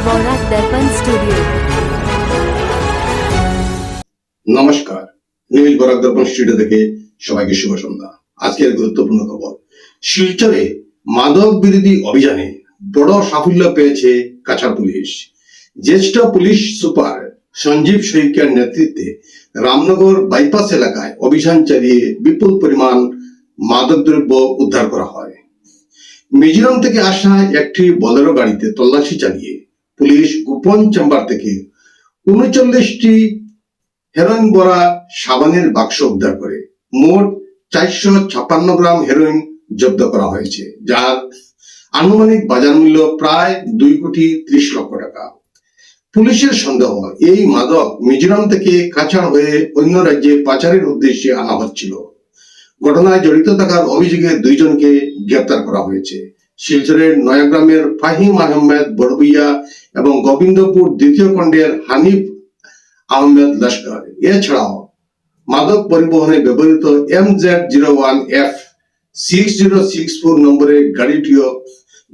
বরাক দর্পণ studio. নমস্কার, news Barak দর্পণ studio থেকে সবাইকে শুভ সন্ধ্যা। আজকের গুরুত্বপূর্ণ খবর, শিলচরে মাদক বিরোধী অভিযানে বড় সাফল্য পেয়েছে কাছাড় পুলিশ। জ্যেষ্ঠ পুলিশ সুপার সঞ্জীব শইকিয়ার নেতৃত্বে রামনগর বাইপাস এলাকায় অভিযান চালিয়ে বিপুল পরিমাণ মাদকদ্রব্য উদ্ধার করা হয়। মিজোরাম থেকে আসা একটি বোলেরো গাড়িতে তল্লাশি চালিয়ে পুলিশ গোপন চেম্বার থেকে ৩৯টি হেরোইন ভরা সাবানের বাক্স উদ্ধার করে মোট ৪৫৬ গ্রাম হেরোইন জব্দ করা হয়েছে, যার আনুমানিক বাজার মূল্য প্রায় ২,৩০,০০,০০০ টাকা। পুলিশের সন্দেহ, এই মাদক মিজোরাম থেকে কাছাড় হয়ে অন্য রাজ্যে পাচারের উদ্দেশ্যে আনা হচ্ছিল। ঘটনায় জড়িত থাকার অভিযোগে ২ জনকে গ্রেপ্তার করা হয়েছে। শিলচরের নয়াগ্রামের ফাহিম আহমেদ বড়বুইয়া এবং গোবিন্দপুর দ্বিতীয় খণ্ডের হানিফ আহমেদ লস্কর। এছাড়াও মাদক পরিবহনে ব্যবহৃত MZ01F6064 নম্বরের গাড়িটিও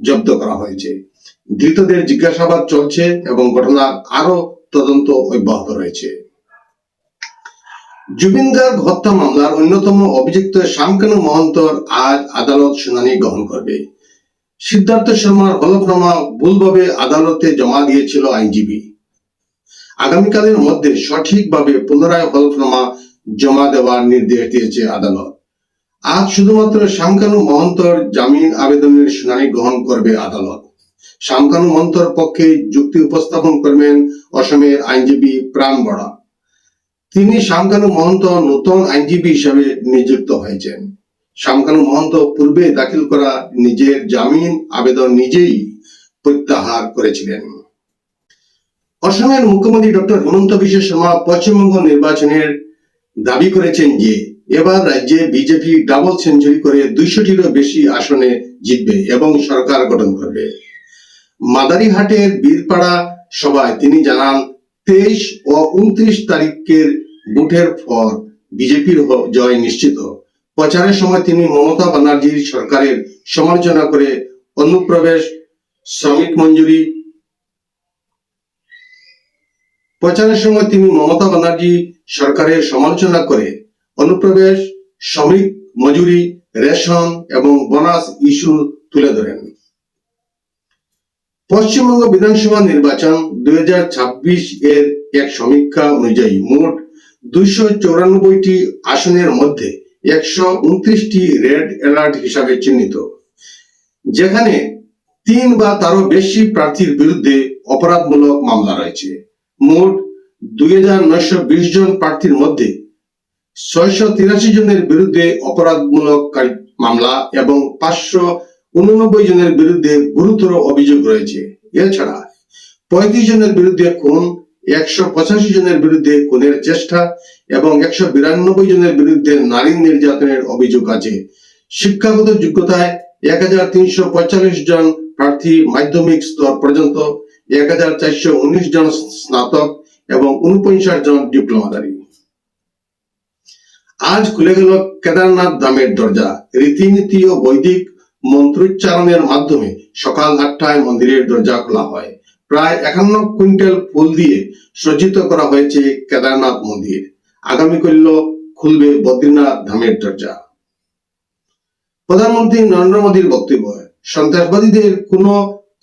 জব্দ করা হয়েছে। ধৃতদের জিজ্ঞাসাবাদ চলছে এবং ঘটনার আরো তদন্ত অব্যাহত রয়েছে। জুবিন গার্গ হত্যা মামলার অন্যতম অভিযুক্ত শামকানু মহন্তর আজ আদালত শুনানি গ্রহণ করবে। সিদ্ধার্থ শর্মার হলফনামা ভুলভাবে আদালতে জমা দিয়েছিল আইনজীবী। আগামীকালের মধ্যে সঠিকভাবে পুনরায় হলফনামা জমা দেওয়ার নির্দেশ দিয়েছে আদালত। আজ শুধুমাত্র শামকানু মহন্তর জামিন আবেদনের শুনানি গ্রহণ করবে আদালত। শামকানু মহন্তর পক্ষে যুক্তি উপস্থাপন করবেন অসমের আইনজীবী প্রাণ বড়া। তিনি শামকানু মহন্ত নতুন আইনজীবী হিসাবে নিযুক্ত হয়েছেন। শামকানু মহন্ত পূর্বে দাখিল করা নিজের জামিন আবেদন নিজেই প্রত্যাহার করেছিলেন। অসমের মুখ্যমন্ত্রী ডক্টর হিমন্ত বিশ্ব শর্মা পশ্চিমবঙ্গ নির্বাচনের দাবি করেছেন যে এবার রাজ্যে বিজেপি ডাবল সেঞ্চুরি করে ২০০টিরও বেশি আসনে জিতবে এবং সরকার গঠন করবে। মাদারিহাটের বীরপাড়া সভায় তিনি জানান, ২৩ ও ২৯ তারিখের ভোটের পর বিজেপির জয় নিশ্চিত। প্রচারের সময় তিনি মমতা ব্যানার্জির সরকারের সমালোচনা করে অনুপ্রবেশ শ্রমিক মঞ্জুরি রেশন এবং বোনাস ইস্যু তুলে ধরেন। পশ্চিমবঙ্গ বিধানসভা নির্বাচন ২০২৬ এর এক সমীক্ষা অনুযায়ী মোট ২৯৪টি আসনের মধ্যে ১২৯টি রেড অ্যালার্ট হিসাবে চিহ্নিত, যেখানে ৩ বা তারও বেশি প্রার্থীর বিরুদ্ধে অপরাধমূলক মামলা রয়েছে। মোট ২,৯২০ জন প্রার্থীর মধ্যে ৬৮৩ জনের বিরুদ্ধে অপরাধমূলক মামলা এবং ৫৮৯ জনের বিরুদ্ধে গুরুতর অভিযোগ রয়েছে। এছাড়া ৩৫ জনের বিরুদ্ধে খুন, ১৮৫ জনের বিরুদ্ধে খুনের চেষ্টা এবং ১৯২ জনের বিরুদ্ধে নারী নির্যাতনের অভিযোগ আছে। শিক্ষাগত যোগ্যতায় ১,৩৪৫ জন প্রার্থী মাধ্যমিক স্তর পর্যন্ত, ১,৪১৯ জন স্নাতক এবং ৪৯ জন ডিপ্লোমাধারী। আজ খুলে গেল কেদারনাথ ধামের দরজা। রীতিনীতি ও বৈদিক মন্ত্রোচ্চারণের মাধ্যমে সকাল ৮টায় মন্দিরের দরজা খোলা হয়। প্রায় ৫১ কুইন্টাল ফুল দিয়ে সজ্জিত করা হয়েছে কেদারনাথ মন্দির। আগামীকাল খুলবে বদ্রীনাথ ধামের দরজা। প্রধানমন্ত্রী নরেন্দ্র মোদীর বক্তব্য, সন্ত্রাসবাদীদের কোনো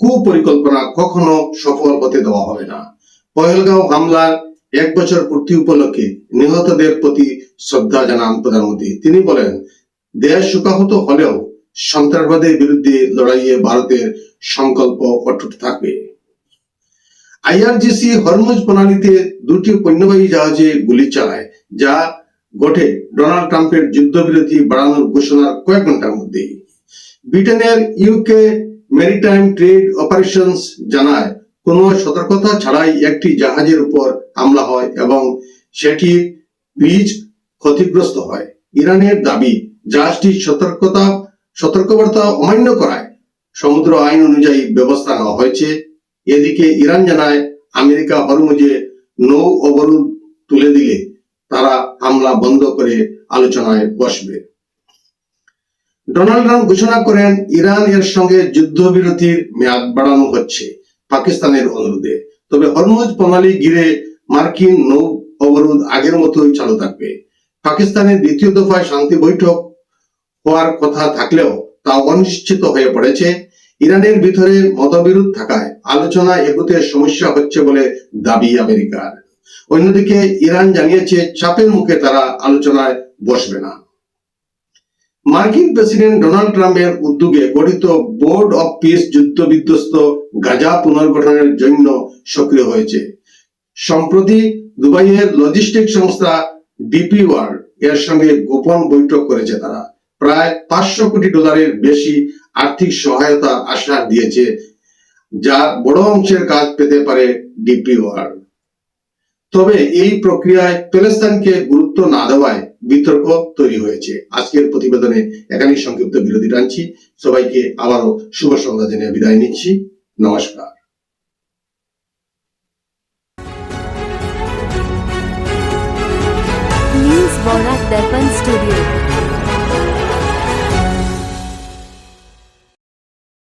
কুপরিকল্পনা কখনো সফল হতে দেওয়া হবে না। পহেলগাঁও হামলার ১ বছর পূর্তি উপলক্ষে নিহতদের প্রতি শ্রদ্ধা জানান প্রধানমন্ত্রী। তিনি বলেন, দেশ শোকাহত হলেও সন্ত্রাসবাদের বিরুদ্ধে লড়াইয়ে ভারতের সংকল্প অটুট থাকবে। IRGC হরমুজ প্রণালীতে 2টি পণ্যবাহী জাহাজে গুলি চালায়, যা ঘটে ডোনাল্ড ট্রাম্পের যুদ্ধবিরতি বাড়ানোর ঘোষণার কয়েক ঘন্টার মধ্যেই। ব্রিটেনের UK মেরিটাইম ট্রেড অপারেশনস জানায়, কোনো সতর্কতা ছাড়াই একটি জাহাজের উপর হামলা হয় এবং সেটি ব্রিজ ক্ষতিগ্রস্ত হয়। ইরানের দাবি, জাহাজটি সতর্কবার্তা অমান্য করায় সমুদ্র আইন অনুযায়ী ব্যবস্থা নেওয়া হয়েছে। এদিকে ইরান জানায়, আমেরিকা হরমুজে নৌ অবরোধ তুলে দিলে তারা হামলা বন্ধ করে আলোচনায় বসবে। ডোনাল্ড ট্রাম্প ঘোষণা করেন, ইরান এর সঙ্গে যুদ্ধবিরতির মেয়াদ বাড়ানো হচ্ছে। পাকিস্তানের অনুরোধে। তবে হরমুজ প্রণালী ঘিরে মার্কিন নৌ অবরোধ আগের মতোই চালু থাকবে। পাকিস্তানের দ্বিতীয় দফায় শান্তি বৈঠক হওয়ার কথা থাকলেও তা অনিশ্চিত হয়ে পড়েছে। ইরানের ভিতরে মতবিরোধ থাকায় আলোচনা এগোতে সমস্যা হচ্ছে বলে দাবি আমেরিকার। অন্যদিকে ইরান জানিয়েছে চাপের মুখে তারা আলোচনায় বসবে না। মার্কিন প্রেসিডেন্ট ডোনাল্ড ট্রাম্পের উদ্যোগে গঠিত বোর্ড অব পিস যুদ্ধবিধ্বস্ত গাজা পুনর্গঠনের জন্য সক্রিয় হয়েছে। সম্প্রতি দুবাইয়ের লজিস্টিক সংস্থা ডিপি ওয়ার্ল্ড এর সঙ্গে গোপন বৈঠক করেছে তারা। প্রায় 500 কোটি ডলারের বেশি আর্থিক সহায়তা আশ্বাস দিয়েছে, যার বড় অংশের কাজ পেতে পারে ডিপি ওয়ার্ল্ড। তবে এই প্রক্রিয়ায় প্যালেস্তাইনকে গুরুত্ব না দেওয়ায় বিতর্ক তৈরি হয়েছে। আজকের প্রতিবেদনে এখানেই সংক্ষিপ্ত বিরতি টানছি। সবাইকে আবারও শুভ সন্ধ্যা জানিয়ে বিদায় নিচ্ছি। নমস্কার। न्यूज बोरा दर्पण स्टूडियो।